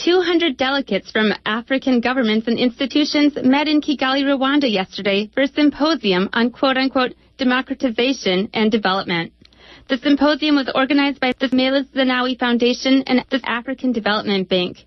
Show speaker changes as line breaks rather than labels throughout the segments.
200 delegates from African governments and institutions met in Kigali, Rwanda yesterday for a symposium on quote-unquote democratization and development. The symposium was organized by the Meles Zenawi Foundation and the African Development Bank.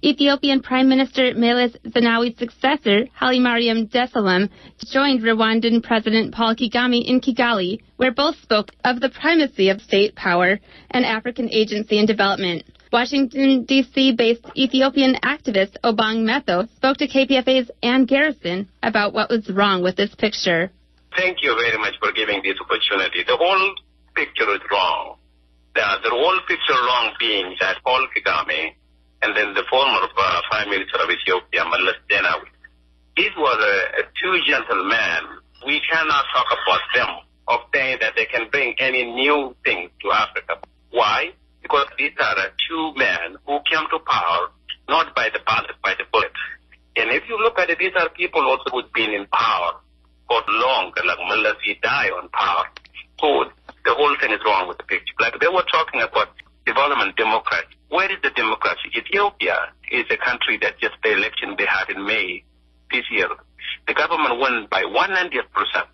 Ethiopian Prime Minister Meles Zenawi's successor, Hailemariam Desalegn, joined Rwandan President Paul Kagame in Kigali, where both spoke of the primacy of state power and African agency and development. Washington, D.C.-based Ethiopian activist Obang Metho spoke to KPFA's Garrison about what was wrong with this picture.
Thank you very much for giving this opportunity. The whole picture is wrong. The whole picture wrong being that Paul Kagame and then the former Prime Minister of Ethiopia, Meles Zenawi. These were two gentlemen. We cannot talk about them of saying that they can bring any new things to Africa. Why? Because these are two men who came to power not by the ballot, by the bullet. And if you look at it, these are people also who've been in power for long, like Meles, he died on power. So the whole thing is wrong with the picture. Like they were talking about development democracy. Where is the democracy? Ethiopia is a country that just the election they had in May this year. The government won by 100%.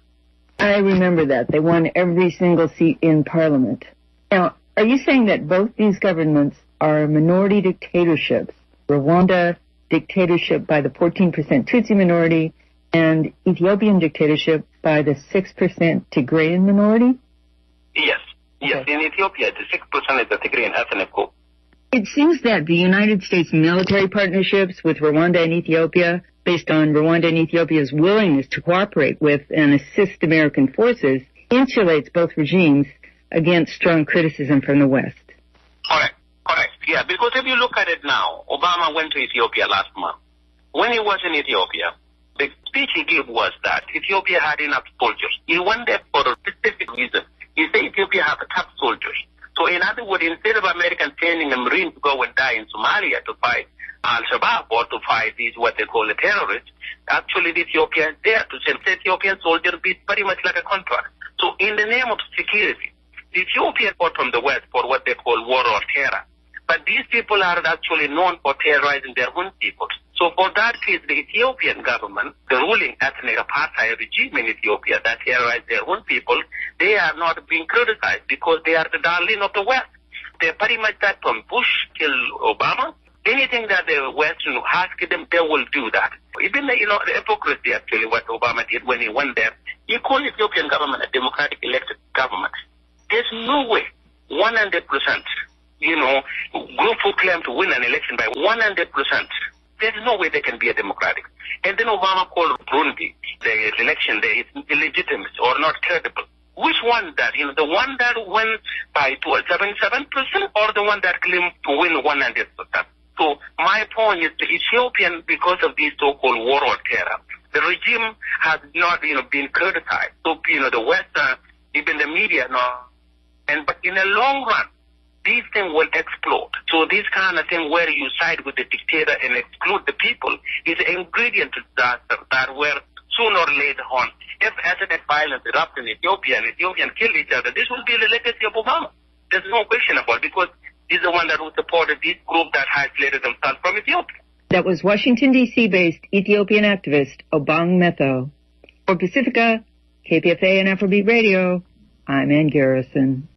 I remember that. They won every single seat in parliament. Now, are you saying that both these governments are minority dictatorships? Rwanda dictatorship by the 14% Tutsi minority and Ethiopian dictatorship by the 6% Tigrayan minority?
Yes. Yes. In Ethiopia, the 6% is the Tigrayan ethnic group.
It seems that the United States military partnerships with Rwanda and Ethiopia, based on Rwanda and Ethiopia's willingness to cooperate with and assist American forces, insulates both regimes against strong criticism from the West.
Correct. Yeah, because if you look at it now, Obama went to Ethiopia last month. When he was in Ethiopia, the speech he gave was that Ethiopia had enough soldiers. He went there for a specific reason. He said Ethiopia have tough soldiers. So in other words, instead of Americans sending a Marine to go and die in Somalia to fight Al-Shabaab or to fight these what they call the terrorists, actually the Ethiopians there to send Ethiopian soldiers is pretty much like a contract. So in the name of security, the Ethiopians fought from the West for what they call war or terror. But these people are actually known for terrorizing their own people. So for that case, the Ethiopian government, the ruling ethnic apartheid regime in Ethiopia that terrorize their own people, they are not being criticized because they are the darling of the West. They're pretty much that from Bush till Obama. Anything that the West ask them, they will do that. Even the hypocrisy actually what Obama did when he went there, he called the Ethiopian government a democratic elected government. There's no way 100%, group who claim to win an election by 100%. There's no way they can be a democratic. And then Obama called Burundi, the election there is illegitimate or not credible. Which one that, the one that won by 77% or the one that claimed to win 100%? So my point is the Ethiopian, because of these so-called war or terror, the regime has not, been criticized. So, the West, even the media, but in the long run, these things will explode. So this kind of thing where you side with the dictator and exclude the people is an ingredient to disaster that where sooner or later on, if ethnic violence erupts in Ethiopia and Ethiopians kill each other, this will be the legacy of Obama. There's no question about it because he's the one that who supported this group that isolated themselves from Ethiopia.
That was Washington, D.C.-based Ethiopian activist Obang Metho. For Pacifica, KPFA and Afrobeat Radio, I'm Garrison.